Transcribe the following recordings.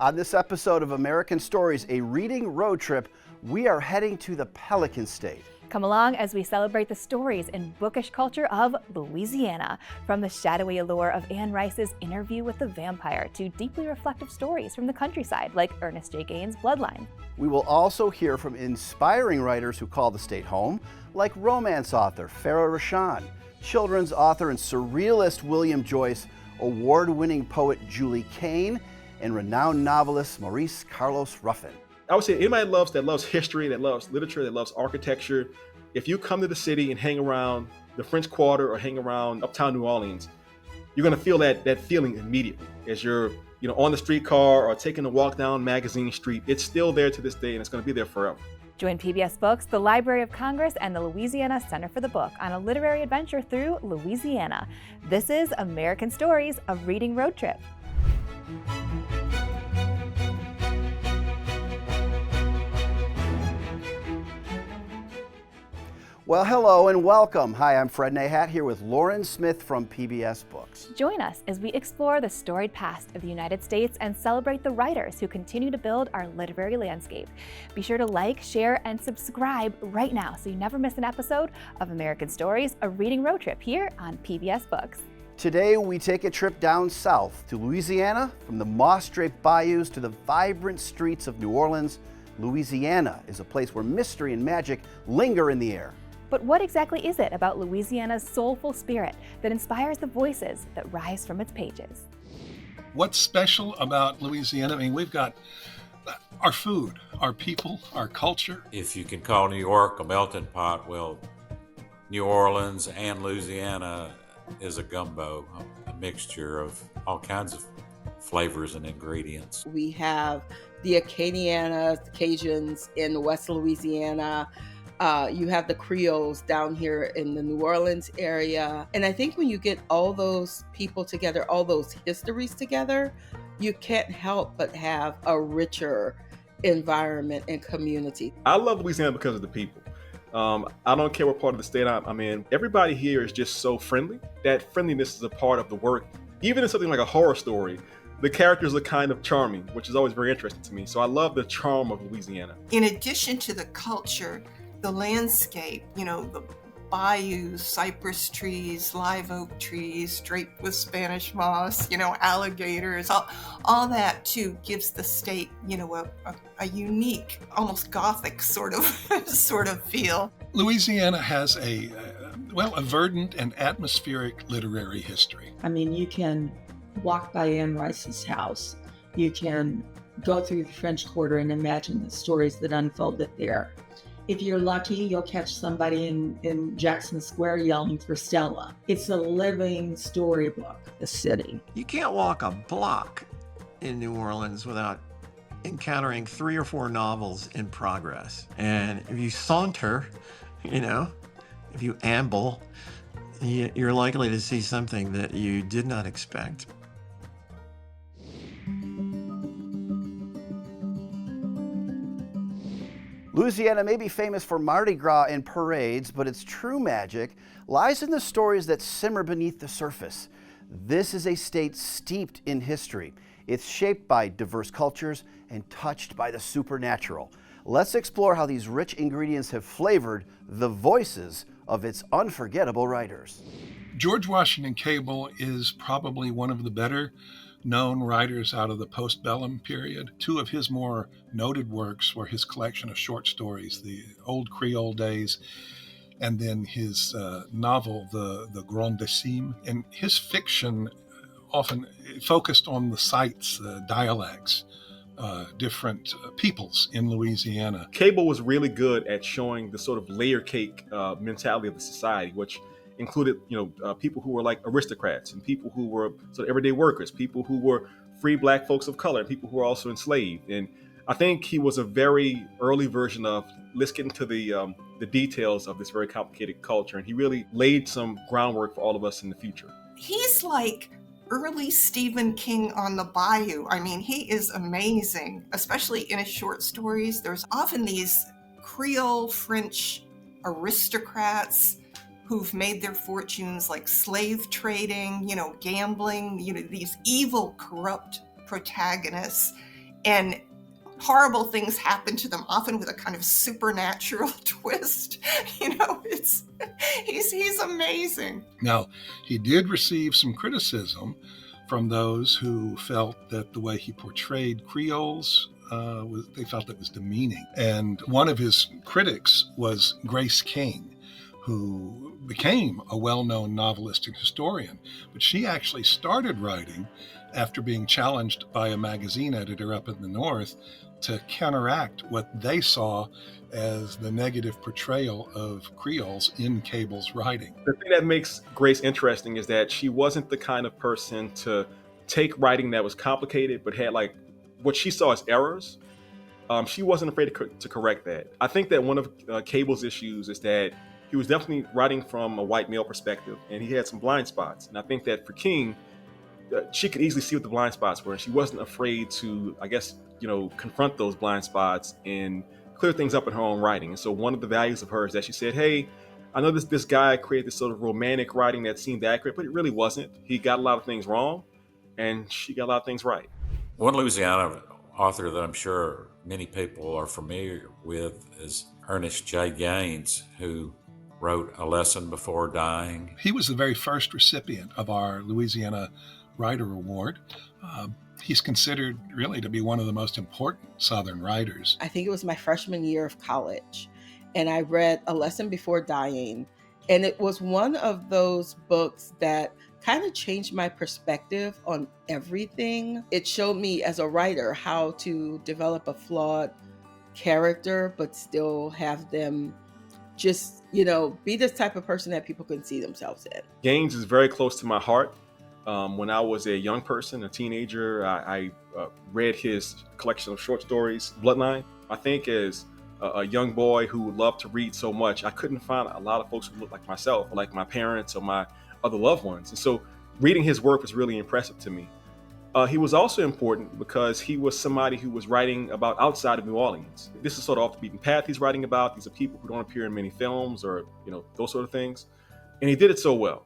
On this episode of American Stories, a reading road trip, we are heading to the Pelican State. Come along as we celebrate the stories and bookish culture of Louisiana, from the shadowy allure of Anne Rice's Interview with the Vampire to deeply reflective stories from the countryside like Ernest J. Gaines' Bloodline. We will also hear from inspiring writers who call the state home, like romance author Farah Rashan, children's author and surrealist William Joyce, award-winning poet Julie Kane, and renowned novelist Maurice Carlos Ruffin. I would say anybody that loves history, that loves literature, that loves architecture, if you come to the city and hang around the French Quarter or hang around uptown New Orleans, you're going to feel that feeling immediately as you're on the streetcar or taking a walk down Magazine Street. It's still there to this day, and it's going to be there forever. Join PBS Books, the Library of Congress, and the Louisiana Center for the Book on a literary adventure through Louisiana. This is American Stories, a reading road trip. Well, hello and welcome. Hi, I'm Fred Nahat here with Lauren Smith from PBS Books. Join us as we explore the storied past of the United States and celebrate the writers who continue to build our literary landscape. Be sure to like, share, and subscribe right now so you never miss an episode of American Stories, a reading road trip here on PBS Books. Today, we take a trip down south to Louisiana, from the moss-draped bayous to the vibrant streets of New Orleans. Louisiana is a place where mystery and magic linger in the air. But what exactly is it about Louisiana's soulful spirit that inspires the voices that rise from its pages? What's special about Louisiana? I mean, we've got our food, our people, our culture. If you can call New York a melting pot, well, New Orleans and Louisiana is a gumbo, a mixture of all kinds of flavors and ingredients. We have the Acadianas, the Cajuns in West Louisiana. You have the Creoles down here in the New Orleans area. And I think when you get all those people together, all those histories together, you can't help but have a richer environment and community. I love Louisiana because of the people. I don't care what part of the state I'm in. Everybody here is just so friendly. That friendliness is a part of the work. Even in something like a horror story, the characters are kind of charming, which is always very interesting to me. So I love the charm of Louisiana. In addition to the culture, the landscape, the bayous, cypress trees, live oak trees draped with Spanish moss, alligators, all that too gives the state, a unique, almost Gothic sort of feel. Louisiana has a verdant and atmospheric literary history. I mean, you can walk by Anne Rice's house. You can go through the French Quarter and imagine the stories that unfolded there. If you're lucky, you'll catch somebody in Jackson Square yelling for Stella. It's a living storybook, the city. You can't walk a block in New Orleans without encountering 3 or 4 novels in progress. And if you saunter, if you amble, you're likely to see something that you did not expect. Louisiana may be famous for Mardi Gras and parades, but its true magic lies in the stories that simmer beneath the surface. This is a state steeped in history. It's shaped by diverse cultures and touched by the supernatural. Let's explore how these rich ingredients have flavored the voices of its unforgettable writers. George Washington Cable is probably one of the better known writers out of the postbellum period. 2 of his more noted works were his collection of short stories, The Old Creole Days, and then his novel, The Grand Decime. And his fiction often focused on the sites, dialects, different peoples in Louisiana. Cable was really good at showing the sort of layer cake mentality of the society, which included, people who were like aristocrats and people who were sort of everyday workers, people who were free Black folks of color, and people who were also enslaved. And I think he was a very early version of, let's get into the details of this very complicated culture. And he really laid some groundwork for all of us in the future. He's like early Stephen King on the bayou. I mean, he is amazing, especially in his short stories. There's often these Creole French aristocrats who've made their fortunes like slave trading, gambling, these evil, corrupt protagonists. and horrible things happen to them, often with a kind of supernatural twist. He's amazing. Now, he did receive some criticism from those who felt that the way he portrayed Creoles, they felt it was demeaning. And one of his critics was Grace King, who became a well-known novelist and historian. But she actually started writing after being challenged by a magazine editor up in the North to counteract what they saw as the negative portrayal of Creoles in Cable's writing. The thing that makes Grace interesting is that she wasn't the kind of person to take writing that was complicated but had like what she saw as errors. She wasn't afraid to correct that. I think that one of Cable's issues is that he was definitely writing from a white male perspective, and he had some blind spots. And I think that for King, she could easily see what the blind spots were, and she wasn't afraid to, I guess, confront those blind spots and clear things up in her own writing. And so one of the values of her is that she said, hey, I know this guy created this sort of romantic writing that seemed accurate, but it really wasn't. He got a lot of things wrong, and she got a lot of things right. One Louisiana author that I'm sure many people are familiar with is Ernest J. Gaines, who wrote A Lesson Before Dying. He was the very first recipient of our Louisiana Writer Award. He's considered really to be one of the most important Southern writers. I think it was my freshman year of college, and I read A Lesson Before Dying, and it was one of those books that kind of changed my perspective on everything. It showed me as a writer how to develop a flawed character, but still have them just, be this type of person that people can see themselves in. Gaines is very close to my heart. When I was a young person, a teenager, I read his collection of short stories, Bloodline. I think as a young boy who would love to read so much, I couldn't find a lot of folks who looked like myself, or like my parents or my other loved ones. And so reading his work was really impressive to me. He was also important because he was somebody who was writing about outside of New Orleans. This is sort of off the beaten path he's writing about. These are people who don't appear in many films or, those sort of things. And he did it so well.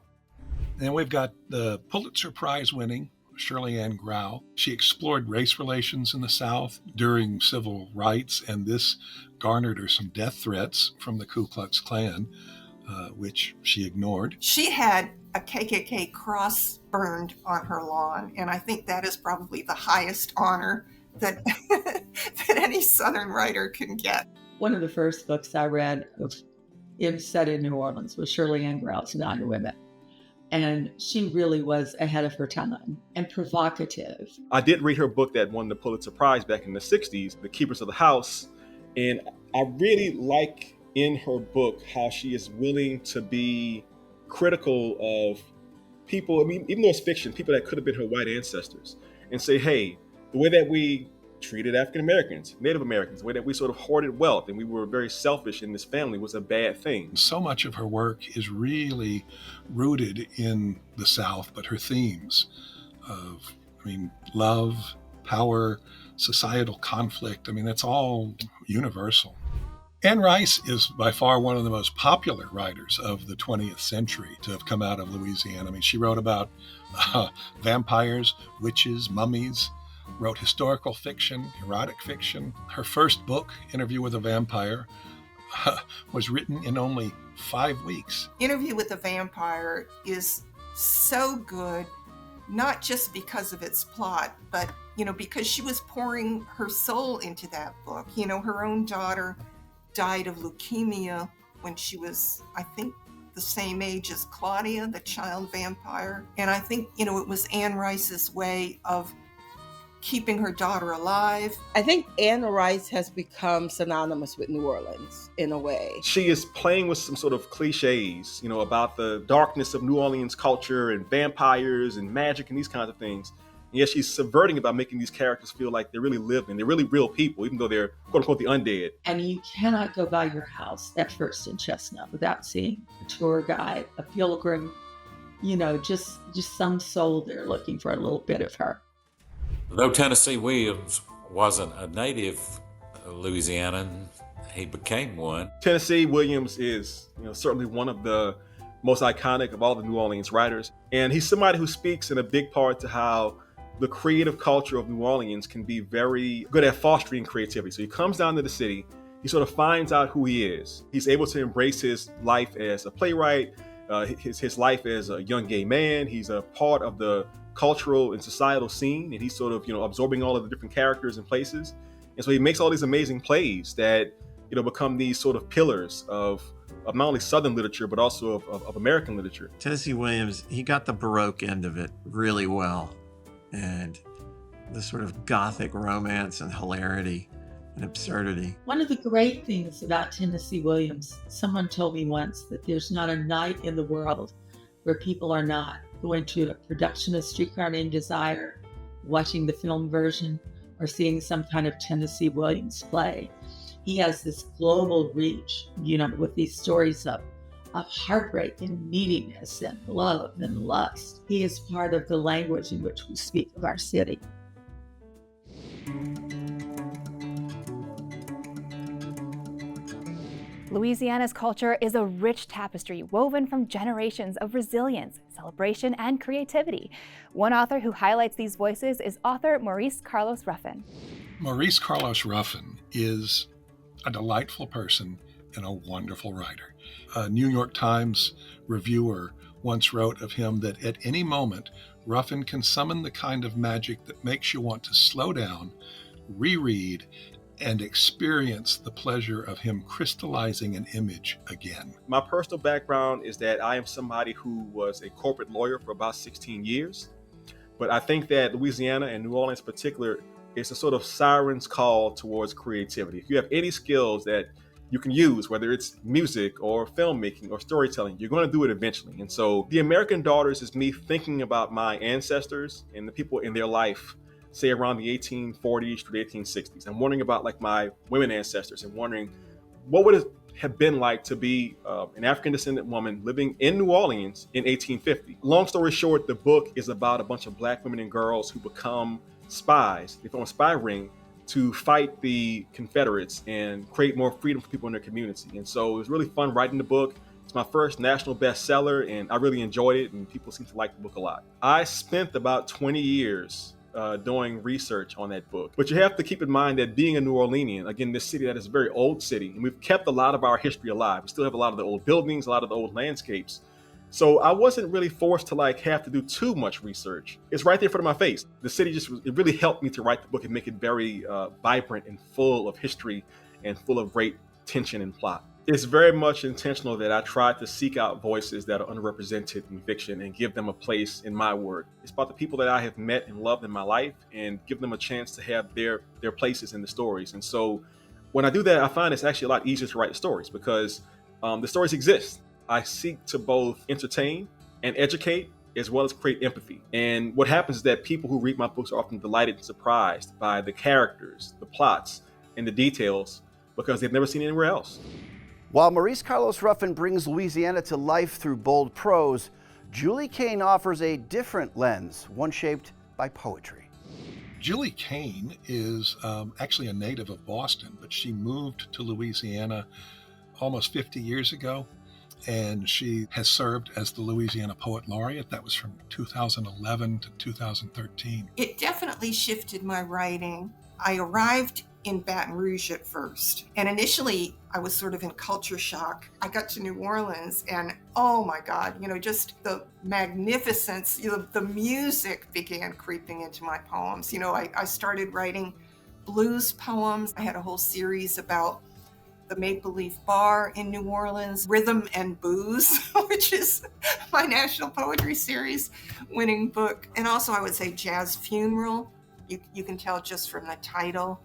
And we've got the Pulitzer Prize winning Shirley Ann Grau. She explored race relations in the South during civil rights, and this garnered her some death threats from the Ku Klux Klan, which she ignored. She had a KKK cross burned on her lawn, and I think that is probably the highest honor that that any Southern writer can get. One of the first books I read set in New Orleans was Shirley Ann Grau's Nine Women. And she really was ahead of her time and provocative. I did read her book that won the Pulitzer Prize back in the 60s, The Keepers of the House. And I really like in her book how she is willing to be critical of people, even though it's fiction, people that could have been her white ancestors, and say, hey, the way that we treated African Americans, Native Americans, the way that we sort of hoarded wealth and we were very selfish in this family was a bad thing. So much of her work is really rooted in the South, but her themes of, love, power, societal conflict, that's all universal. Anne Rice is by far one of the most popular writers of the 20th century to have come out of Louisiana. She wrote about vampires, witches, mummies, wrote historical fiction, erotic fiction. Her first book, Interview with a Vampire, was written in only 5 weeks. Interview with a Vampire is so good, not just because of its plot, but, because she was pouring her soul into that book. Her own daughter died of leukemia when she was, I think, the same age as Claudia, the child vampire. And I think, it was Anne Rice's way of keeping her daughter alive. I think Anne Rice has become synonymous with New Orleans in a way. She is playing with some sort of cliches, about the darkness of New Orleans culture and vampires and magic and these kinds of things. And yet she's subverting it by making these characters feel like they're really living. They're really real people, even though they're quote unquote the undead. And you cannot go by your house at First and Chestnut without seeing a tour guide, a pilgrim, just some soul there looking for a little bit of her. Though Tennessee Williams wasn't a native Louisianan, he became one. Tennessee Williams is, certainly one of the most iconic of all the New Orleans writers. And he's somebody who speaks in a big part to how the creative culture of New Orleans can be very good at fostering creativity. So he comes down to the city, he sort of finds out who he is. He's able to embrace his life as a playwright, his life as a young gay man. He's a part of the cultural and societal scene, and he's sort of, absorbing all of the different characters and places. And so he makes all these amazing plays that, become these sort of pillars of not only Southern literature, but also of American literature. Tennessee Williams, he got the Baroque end of it really well. And the sort of Gothic romance and hilarity and absurdity. One of the great things about Tennessee Williams, someone told me once that there's not a night in the world where people are not going to a production of Streetcar Named Desire, watching the film version, or seeing some kind of Tennessee Williams play. He has this global reach, with these stories of heartbreak and neediness and love and lust. He is part of the language in which we speak of our city. Louisiana's culture is a rich tapestry woven from generations of resilience, celebration, and creativity. One author who highlights these voices is author Maurice Carlos Ruffin. Maurice Carlos Ruffin is a delightful person and a wonderful writer. A New York Times reviewer once wrote of him that at any moment, Ruffin can summon the kind of magic that makes you want to slow down, reread, and experience the pleasure of him crystallizing an image again. My personal background is that I am somebody who was a corporate lawyer for about 16 years. But I think that Louisiana and New Orleans in particular is a sort of siren's call towards creativity. If you have any skills that you can use, whether it's music or filmmaking or storytelling, you're going to do it eventually. And so The American Daughters is me thinking about my ancestors and the people in their life, say around the 1840s to the 1860s. I'm wondering about like my women ancestors and wondering what would it have been like to be an African descendant woman living in New Orleans in 1850. Long story short, the book is about a bunch of Black women and girls who become spies. They form a spy ring to fight the Confederates and create more freedom for people in their community. And so it was really fun writing the book. It's my first national bestseller, and I really enjoyed it, and people seem to like the book a lot. I spent about 20 years doing research on that book. But you have to keep in mind that being a New Orleanian, again, this city that is a very old city, and we've kept a lot of our history alive. We still have a lot of the old buildings, a lot of the old landscapes. So I wasn't really forced to have to do too much research. It's right there in front of my face. The city it really helped me to write the book and make it very vibrant and full of history and full of great tension and plot. It's very much intentional that I try to seek out voices that are underrepresented in fiction and give them a place in my work. It's about the people that I have met and loved in my life and give them a chance to have their places in the stories. And so when I do that, I find it's actually a lot easier to write the stories because the stories exist. I seek to both entertain and educate as well as create empathy. And what happens is that people who read my books are often delighted and surprised by the characters, the plots, and the details because they've never seen it anywhere else. While Maurice Carlos Ruffin brings Louisiana to life through bold prose, Julie Caine offers a different lens, one shaped by poetry. Julie Caine is actually a native of Boston, but she moved to Louisiana almost 50 years ago. And she has served as the Louisiana Poet Laureate. That was from 2011 to 2013. It definitely shifted my writing. I arrived in Baton Rouge at first. And initially, I was sort of in culture shock. I got to New Orleans and, oh my God, just the magnificence, the music began creeping into my poems. I started writing blues poems. I had a whole series about the Maple Leaf Bar in New Orleans, Rhythm and Booze, which is my National Poetry Series winning book. And also I would say Jazz Funeral. You can tell just from the title.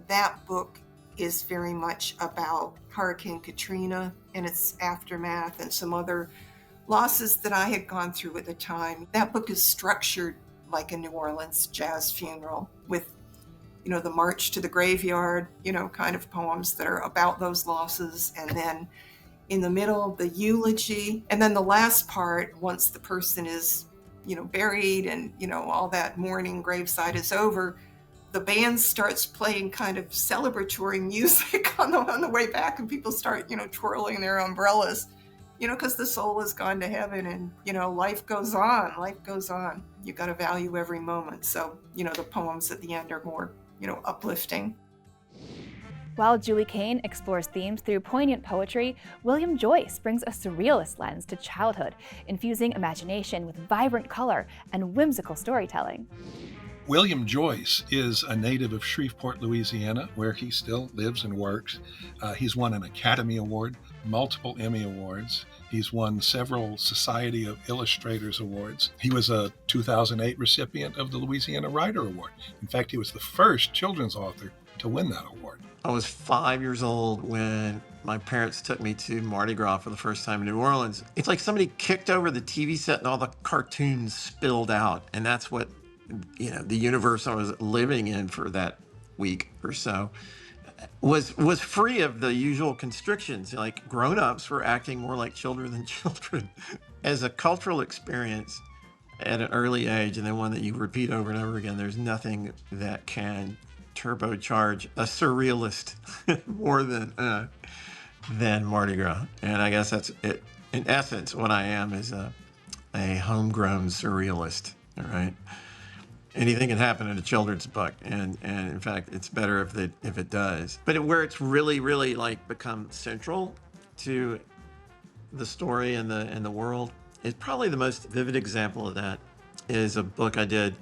That book is very much about Hurricane Katrina and its aftermath and some other losses that I had gone through at the time. That book is structured like a New Orleans jazz funeral with the march to the graveyard, kind of poems that are about those losses. And then in the middle, the eulogy. And then the last part, once the person is, buried and, all that mourning graveside is over, the band starts playing kind of celebratory music on the way back and people start, twirling their umbrellas. because the soul has gone to heaven and, life goes on. Life goes on. You got to value every moment. So, the poems at the end are more, uplifting. While Julie Cain explores themes through poignant poetry, William Joyce brings a surrealist lens to childhood, infusing imagination with vibrant color and whimsical storytelling. William Joyce is a native of Shreveport, Louisiana, where he still lives and works. He's won an Academy Award, multiple Emmy Awards. He's won several Society of Illustrators Awards. He was a 2008 recipient of the Louisiana Writer Award. In fact, he was the first children's author to win that award. I was 5 years old when my parents took me to Mardi Gras for the first time in New Orleans. It's like somebody kicked over the TV set and all the cartoons spilled out. And that's what, the universe I was living in for that week or so was free of the usual constrictions. Like grown-ups were acting more like children than children. As a cultural experience at an early age, and then one that you repeat over and over again, there's nothing that can turbocharge a surrealist more than Mardi Gras. And I guess that's it. In essence, what I am is a homegrown surrealist. All right. Anything can happen in a children's book, and in fact, it's better if it does. But where it's really, really like become central to the story and the world, is probably the most vivid example of that is a book I did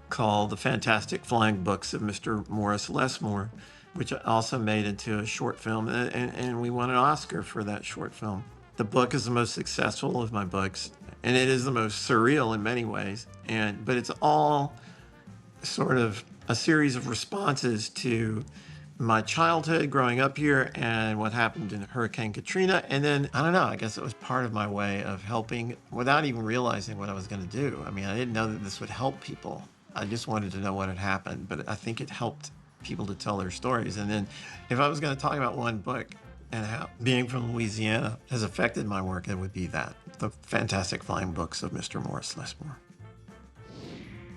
called The Fantastic Flying Books of Mr. Morris Lesmore, which I also made into a short film, and we won an Oscar for that short film. The book is the most successful of my books, and it is the most surreal in many ways, but it's all sort of a series of responses to my childhood growing up here and what happened in Hurricane Katrina. And then, I don't know, I guess it was part of my way of helping without even realizing what I was going to do. I mean, I didn't know that this would help people. I just wanted to know what had happened, but I think it helped people to tell their stories. And then if I was going to talk about one book and how being from Louisiana has affected my work, it would be that, The Fantastic Flying Books of Mr. Morris Lesmore.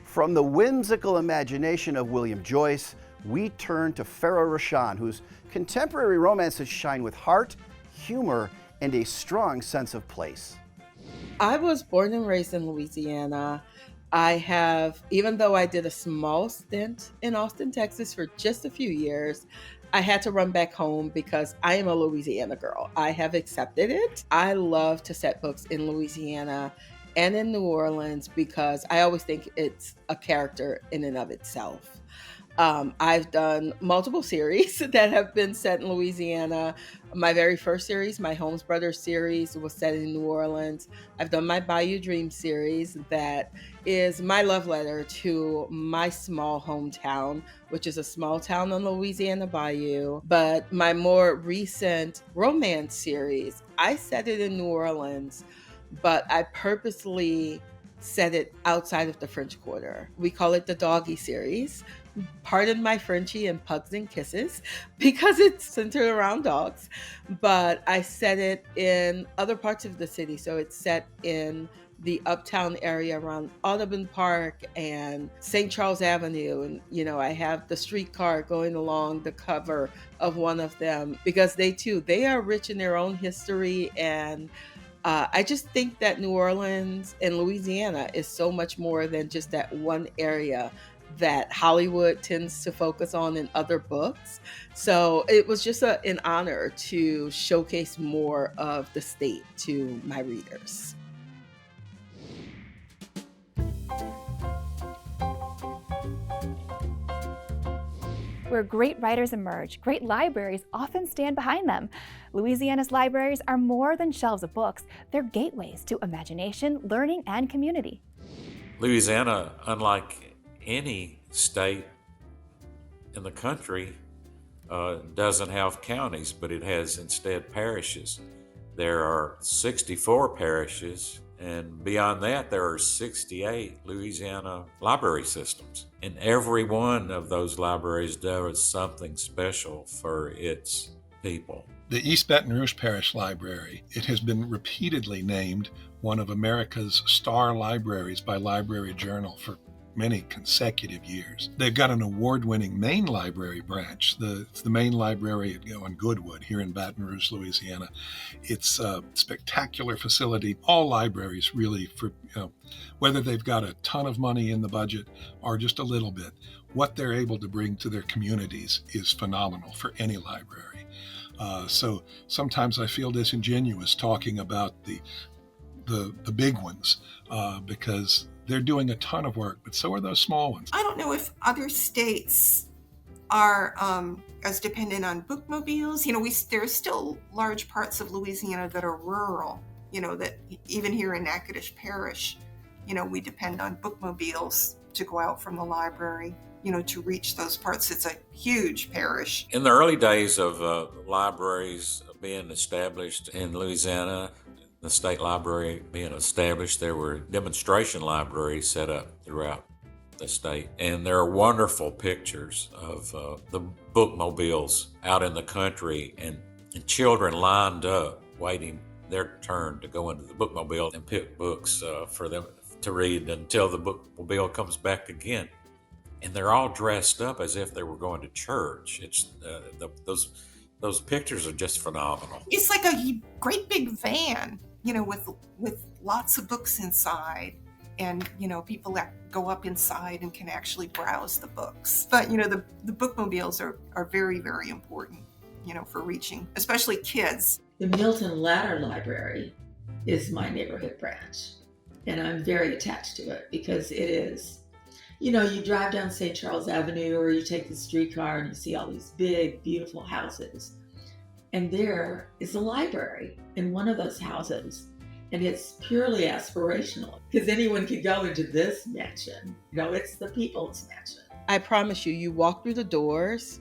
From the whimsical imagination of William Joyce, we turn to Farah Rashan, whose contemporary romances shine with heart, humor, and a strong sense of place. I was born and raised in Louisiana. Even though I did a small stint in Austin, Texas for just a few years, I had to run back home because I am a Louisiana girl. I have accepted it. I love to set books in Louisiana and in New Orleans because I always think it's a character in and of itself. I've done multiple series that have been set in Louisiana. My very first series, my Holmes Brothers series, was set in New Orleans. I've done my Bayou Dream series that is my love letter to my small hometown, which is a small town on the Louisiana Bayou. But my more recent romance series, I set it in New Orleans, but I purposely set it outside of the French Quarter. We call it the Doggy series. Pardon my Frenchie and pugs and kisses because it's centered around dogs, but I set it in other parts of the city. So it's set in the uptown area around Audubon Park and St. Charles Avenue. And, I have the streetcar going along the cover of one of them because they are rich in their own history. And I just think that New Orleans and Louisiana is so much more than just that one area that Hollywood tends to focus on in other books. So it was just an honor to showcase more of the state to my readers. Where great writers emerge, great libraries often stand behind them. Louisiana's libraries are more than shelves of books. They're gateways to imagination, learning, and community. Louisiana, unlike any state in the country, doesn't have counties, but it has instead parishes. There are 64 parishes, and beyond that, there are 68 Louisiana library systems. And every one of those libraries does something special for its people. The East Baton Rouge Parish Library, it has been repeatedly named one of America's star libraries by Library Journal for many consecutive years. They've got an award-winning main library branch, the main library on Goodwood here in Baton Rouge, Louisiana. It's a spectacular facility. All libraries really, whether they've got a ton of money in the budget or just a little bit, what they're able to bring to their communities is phenomenal for any library. So sometimes I feel disingenuous talking about the big ones because they're doing a ton of work, but so are those small ones. I don't know if other states are as dependent on bookmobiles. There's still large parts of Louisiana that are rural, that even here in Natchitoches Parish, we depend on bookmobiles to go out from the library, to reach those parts. It's a huge parish. In the early days of libraries being established in Louisiana, the state library being established, there were demonstration libraries set up throughout the state. And there are wonderful pictures of the bookmobiles out in the country and children lined up waiting their turn to go into the bookmobile and pick books for them to read until the bookmobile comes back again. And they're all dressed up as if they were going to church. It's those pictures are just phenomenal. It's like a great big van, with lots of books inside, and people that go up inside and can actually browse the books. But the bookmobiles are very, very important, for reaching, especially kids. The Milton Ladder Library is my neighborhood branch, and I'm very attached to it because it is. You drive down St. Charles Avenue or you take the streetcar and you see all these big, beautiful houses. And there is a library in one of those houses. And it's purely aspirational because anyone could go into this mansion. It's the people's mansion. I promise you walk through the doors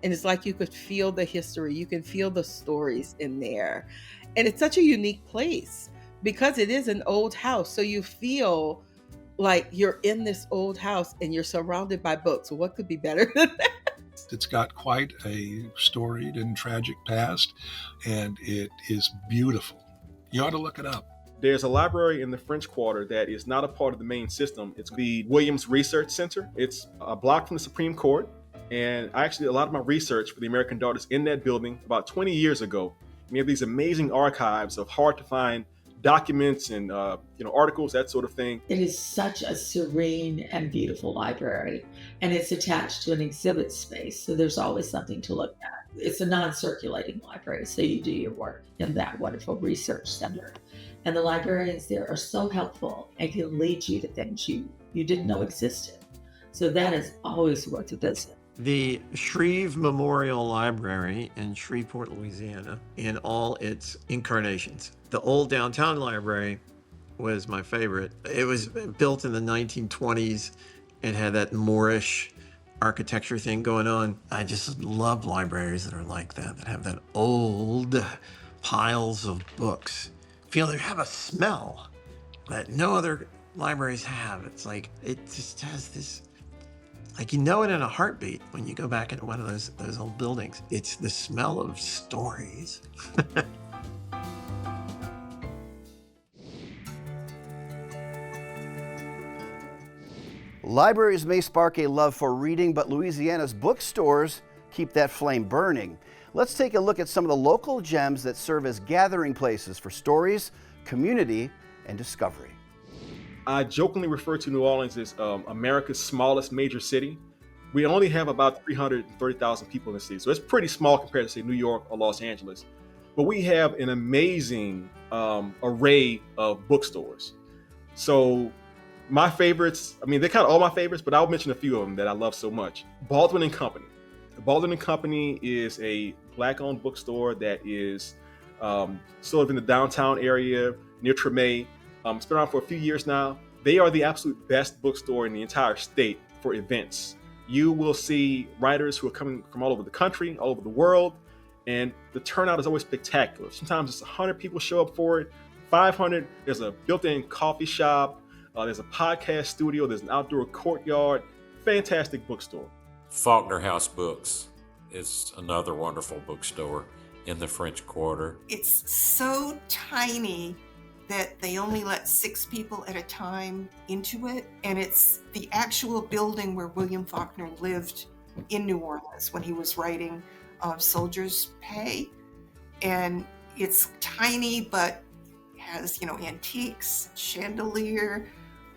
and it's like you could feel the history. You can feel the stories in there. And it's such a unique place because it is an old house. So you feel like you're in this old house and you're surrounded by books. What could be better than that? It's got quite a storied and tragic past, and it is beautiful. You ought to look it up. There's a library in the French Quarter that is not a part of the main system. It's the Williams Research Center. It's a block from the Supreme Court. And I actually did a lot of my research for the American Daughters in that building about 20 years ago. We have these amazing archives of hard to find documents and articles, that sort of thing. It is such a serene and beautiful library, and it's attached to an exhibit space, so there's always something to look at. It's a non-circulating library, so you do your work in that wonderful research center. And the librarians there are so helpful and can lead you to things you didn't know existed. So that is always worth a visit. The Shreve Memorial Library in Shreveport, Louisiana, in all its incarnations. The old downtown library was my favorite. It was built in the 1920s and had that Moorish architecture thing going on. I just love libraries that are like that have that old piles of books. Feel they have a smell that no other libraries have. It's like, it just has this, like, it in a heartbeat when you go back into one of those old buildings. It's the smell of stories. Libraries may spark a love for reading, but Louisiana's bookstores keep that flame burning. Let's take a look at some of the local gems that serve as gathering places for stories, community, and discovery. I jokingly refer to New Orleans as America's smallest major city. We only have about 330,000 people in the city, so it's pretty small compared to, say, New York or Los Angeles. But we have an amazing array of bookstores. So my favorites, they're kind of all my favorites, but I'll mention a few of them that I love so much. Baldwin and Company. Baldwin and Company is a Black-owned bookstore that is sort of in the downtown area near Treme. It's been around for a few years now. They are the absolute best bookstore in the entire state for events. You will see writers who are coming from all over the country, all over the world, and the turnout is always spectacular. Sometimes it's 100 people show up for it, 500. There's a built-in coffee shop. There's a podcast studio. There's an outdoor courtyard. Fantastic bookstore. Faulkner House Books is another wonderful bookstore in the French Quarter. It's so tiny that they only let 6 people at a time into it. And it's the actual building where William Faulkner lived in New Orleans when he was writing Soldier's Pay. And it's tiny, but has, antiques, chandelier,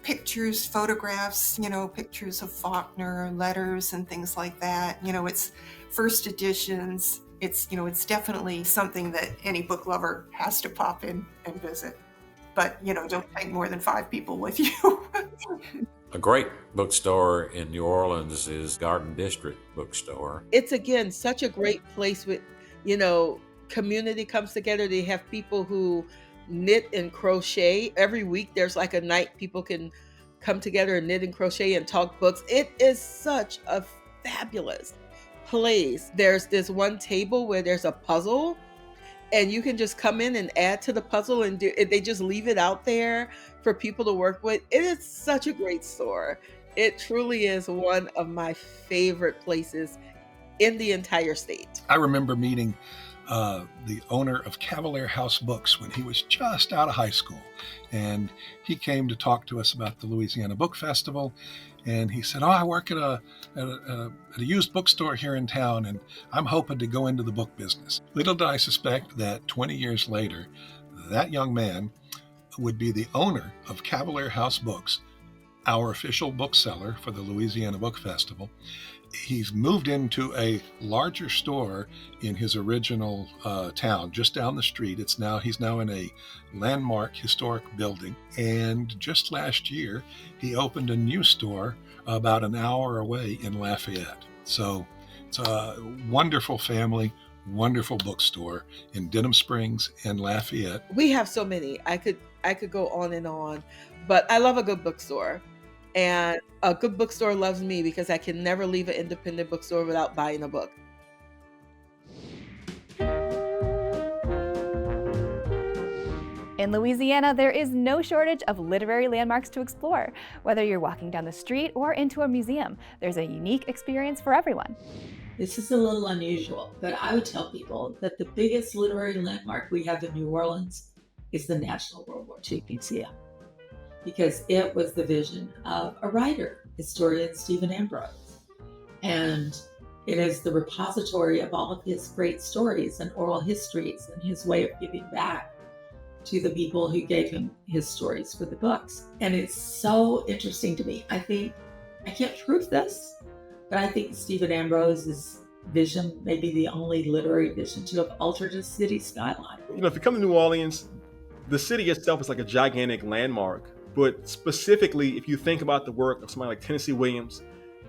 pictures, photographs, pictures of Faulkner, letters and things like that. It's first editions. It's definitely something that any book lover has to pop in and visit. But, don't take more than 5 people with you. A great bookstore in New Orleans is Garden District Bookstore. It's, again, such a great place with, community comes together. They have people who knit and crochet. Every week there's like a night people can come together and knit and crochet and talk books. It is such a fabulous place. There's this one table where there's a puzzle, and you can just come in and add to the puzzle, and they just leave it out there for people to work with. It is such a great store. It truly is one of my favorite places in the entire state. I remember meeting the owner of Cavalier House Books when he was just out of high school. And he came to talk to us about the Louisiana Book Festival. And he said, I work at a used bookstore here in town, and I'm hoping to go into the book business. Little did I suspect that 20 years later, that young man would be the owner of Cavalier House Books, our official bookseller for the Louisiana Book Festival. He's moved into a larger store in his original town, just down the street. He's now in a landmark historic building. And just last year, he opened a new store about an hour away in Lafayette. So it's a wonderful family, wonderful bookstore in Denham Springs and Lafayette. We have so many. I could go on, but I love a good bookstore. And a good bookstore loves me because I can never leave an independent bookstore without buying a book. In Louisiana, there is no shortage of literary landmarks to explore. Whether you're walking down the street or into a museum, there's a unique experience for everyone. This is a little unusual, but I would tell people that the biggest literary landmark we have in New Orleans is the National World War II Museum, because it was the vision of a writer, historian Stephen Ambrose. And it is the repository of all of his great stories and oral histories and his way of giving back to the people who gave him his stories for the books. And it's so interesting to me. I think, I can't prove this, but I think Stephen Ambrose's vision may be the only literary vision to have altered a city skyline. If you come to New Orleans, the city itself is like a gigantic landmark. But specifically, if you think about the work of somebody like Tennessee Williams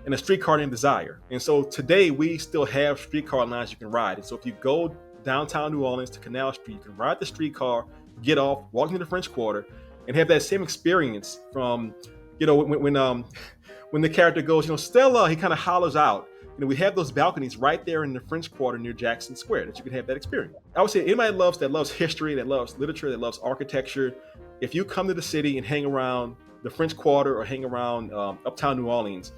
and A Streetcar Named Desire. And so today we still have streetcar lines you can ride. And so if you go downtown New Orleans to Canal Street, you can ride the streetcar, get off, walk into the French Quarter, and have that same experience from, when the character goes, Stella, he kind of hollers out. We have those balconies right there in the French Quarter near Jackson Square that you can have that experience. I would say anybody that loves history, that loves literature, that loves architecture, if you come to the city and hang around the French Quarter or hang around uptown New Orleans,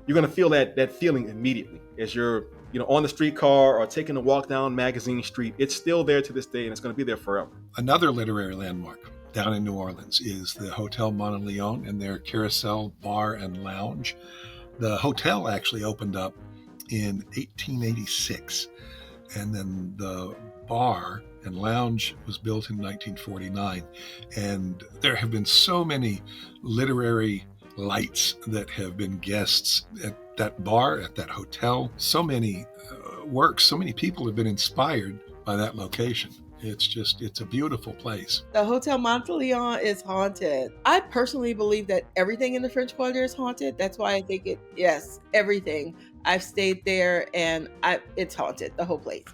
you're going to feel that feeling immediately as you're on the streetcar or taking a walk down Magazine Street. It's still there to this day, and it's going to be there forever. Another literary landmark down in New Orleans is the Hotel Monteleone and their Carousel Bar and Lounge. The hotel actually opened up in 1886, and then the bar and lounge was built in 1949. And there have been so many literary lights that have been guests at that bar, at that hotel. So many works, so many people have been inspired by that location. It's a beautiful place. The Hotel Monteleone is haunted. I personally believe that everything in the French Quarter is haunted. That's why I think everything. I've stayed there and it's haunted, the whole place.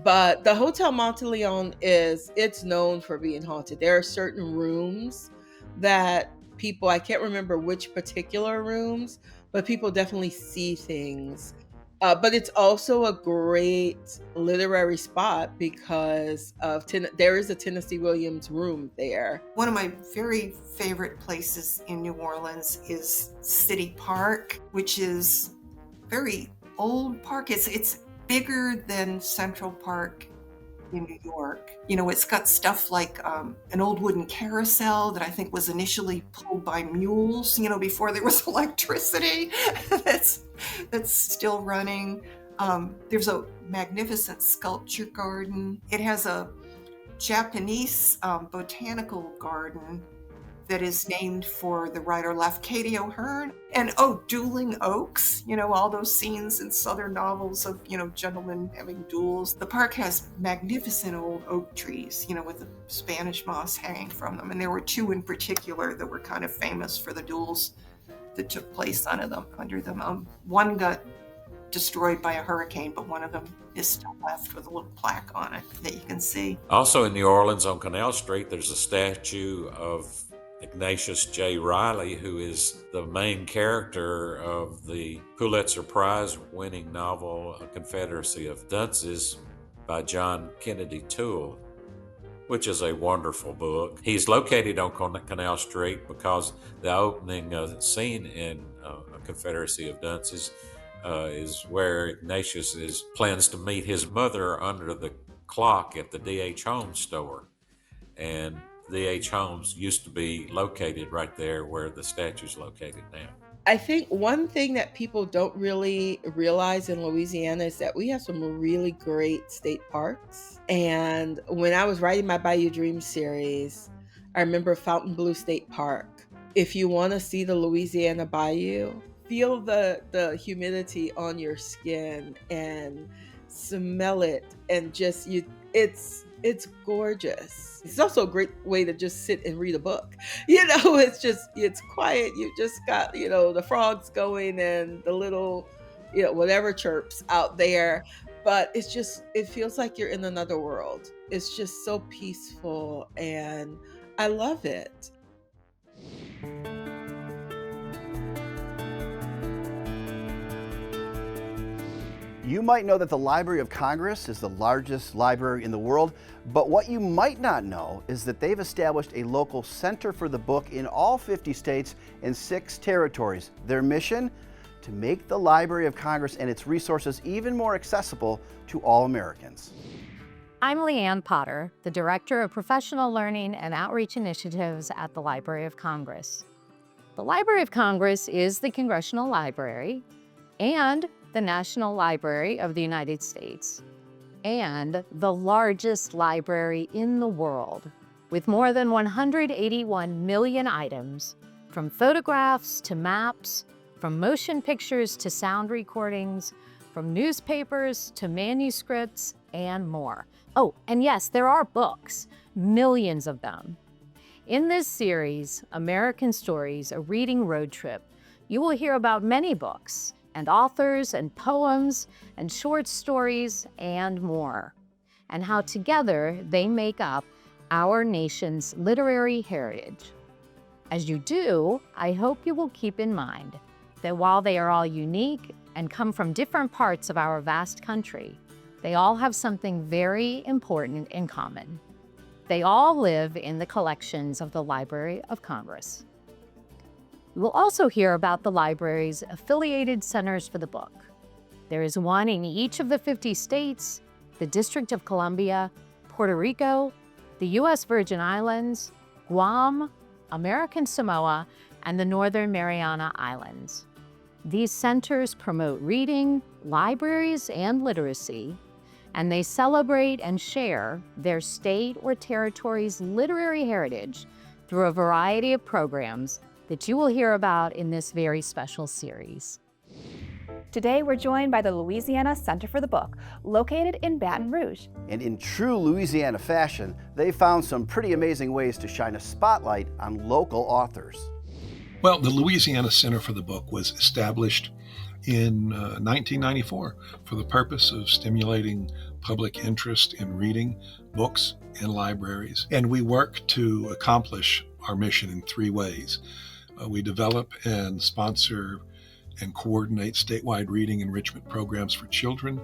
But the Hotel Monteleone it's known for being haunted. There are certain rooms that people, I can't remember which particular rooms, but people definitely see things. But it's also a great literary spot because there is a Tennessee Williams room there. One of my very favorite places in New Orleans is City Park, which is a very old park. It's bigger than Central Park in New York. You know, it's got stuff like an old wooden carousel that I think was initially pulled by mules, you know, before there was electricity. that's still running. There's a magnificent sculpture garden. It has a Japanese botanical garden that is named for the writer Lafcadio Hearn. And dueling oaks, you know, all those scenes in Southern novels of, you know, gentlemen having duels. The park has magnificent old oak trees, you know, with the Spanish moss hanging from them. And there were two in particular that were kind of famous for the duels that took place under them. One got destroyed by a hurricane, but one of them is still left with a little plaque on it that you can see. Also in New Orleans on Canal Street, there's a statue of Ignatius J. Riley, who is the main character of the Pulitzer Prize winning novel A Confederacy of Dunces by John Kennedy Toole, which is a wonderful book. He's located on Canal Street because the opening scene in A Confederacy of Dunces is where Ignatius plans to meet his mother under the clock at the D.H. Holmes store. And D.H. Holmes used to be located right there where the statue's located now. I think one thing that people don't really realize in Louisiana is that we have some really great state parks. And when I was writing my Bayou Dreams series, I remember Fontainebleau State Park. If you want to see the Louisiana Bayou, feel the humidity on your skin and smell it, and just it's gorgeous. It's also a great way to just sit and read a book. You know, it's quiet. You just got, you know, the frogs going and the little, you know, whatever chirps out there. But it feels like you're in another world. It's just so peaceful and I love it. You might know that the Library of Congress is the largest library in the world, but what you might not know is that they've established a local center for the book in all 50 states and 6 territories. Their mission? To make the Library of Congress and its resources even more accessible to all Americans. I'm Leanne Potter, the Director of Professional Learning and Outreach Initiatives at the Library of Congress. The Library of Congress is the Congressional Library and the National Library of the United States, and the largest library in the world, with more than 181 million items, from photographs to maps, from motion pictures to sound recordings, from newspapers to manuscripts, and more. Oh, and yes, there are books, millions of them. In this series, American Stories, A Reading Road Trip, you will hear about many books, and authors and poems and short stories and more, and how together they make up our nation's literary heritage. As you do, I hope you will keep in mind that while they are all unique and come from different parts of our vast country, they all have something very important in common. They all live in the collections of the Library of Congress. We will also hear about the library's affiliated centers for the book. There is one in each of the 50 states, the District of Columbia, Puerto Rico, the U.S. Virgin Islands, Guam, American Samoa, and the Northern Mariana Islands. These centers promote reading, libraries, and literacy, and they celebrate and share their state or territory's literary heritage through a variety of programs that you will hear about in this very special series. Today, we're joined by the Louisiana Center for the Book, located in Baton Rouge. And in true Louisiana fashion, they found some pretty amazing ways to shine a spotlight on local authors. Well, the Louisiana Center for the Book was established in 1994 for the purpose of stimulating public interest in reading books in libraries. And we work to accomplish our mission in 3 ways. We develop and sponsor and coordinate statewide reading enrichment programs for children.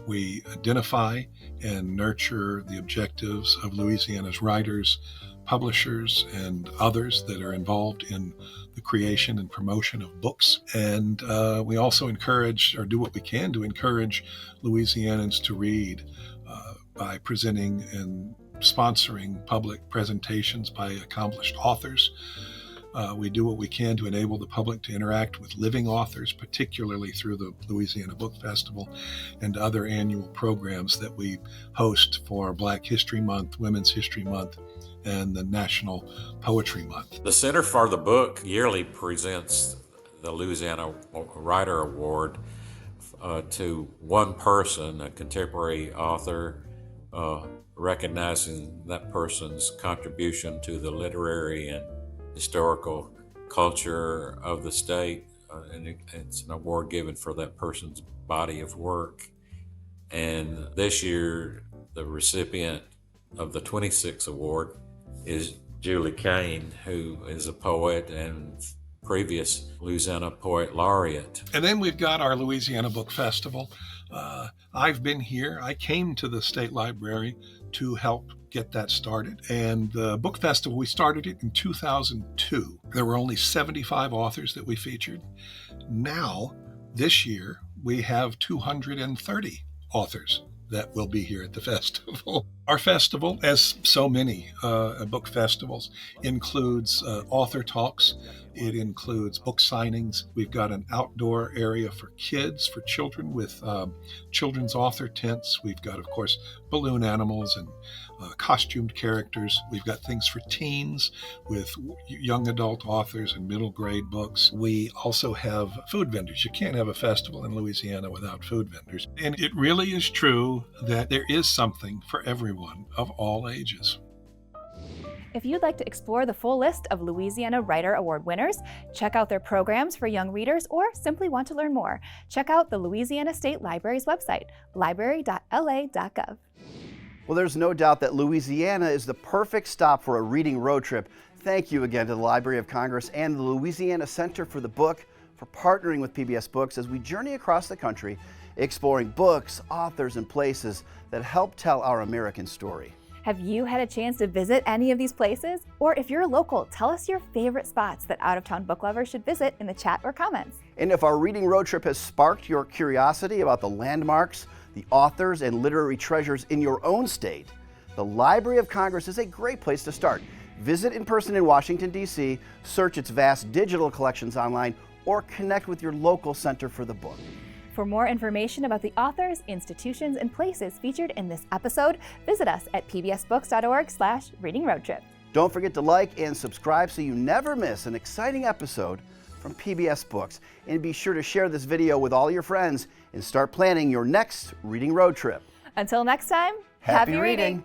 We identify and nurture the objectives of Louisiana's writers, publishers, and others that are involved in the creation and promotion of books. And we also encourage, or do what we can to encourage Louisianans to read. by presenting and sponsoring public presentations by accomplished authors. We do what we can to enable the public to interact with living authors, particularly through the Louisiana Book Festival and other annual programs that we host for Black History Month, Women's History Month, and the National Poetry Month. The Center for the Book yearly presents the Louisiana Writer Award to one person, a contemporary author, recognizing that person's contribution to the literary and historical culture of the state, and it's an award given for that person's body of work. And this year, the recipient of the 26th award is Julie Kane, who is a poet and previous Louisiana Poet Laureate. And then we've got our Louisiana Book Festival. I've been here. I came to the State Library to help get that started. And the book festival, we started it in 2002. There were only 75 authors that we featured. Now, this year, we have 230 authors that will be here at the festival. Our festival, as so many book festivals, includes author talks. It includes book signings. We've got an outdoor area for kids, for children, with children's author tents. We've got, of course, balloon animals and costumed characters. We've got things for teens with young adult authors and middle grade books. We also have food vendors. You can't have a festival in Louisiana without food vendors. And it really is true that there is something for everyone of all ages. If you'd like to explore the full list of Louisiana Writer Award winners, check out their programs for young readers, or simply want to learn more, check out the Louisiana State Library's website, library.la.gov. Well, there's no doubt that Louisiana is the perfect stop for a reading road trip. Thank you again to the Library of Congress and the Louisiana Center for the Book for partnering with PBS Books as we journey across the country, exploring books, authors, and places that help tell our American story. Have you had a chance to visit any of these places? Or if you're local, tell us your favorite spots that out-of-town book lovers should visit in the chat or comments. And if our reading road trip has sparked your curiosity about the landmarks, the authors, and literary treasures in your own state, the Library of Congress is a great place to start. Visit in person in Washington, D.C., search its vast digital collections online, or connect with your local Center for the Book. For more information about the authors, institutions, and places featured in this episode, visit us at pbsbooks.org/readingroadtrip. Don't forget to like and subscribe so you never miss an exciting episode from PBS Books. And be sure to share this video with all your friends and start planning your next reading road trip. Until next time, Happy reading.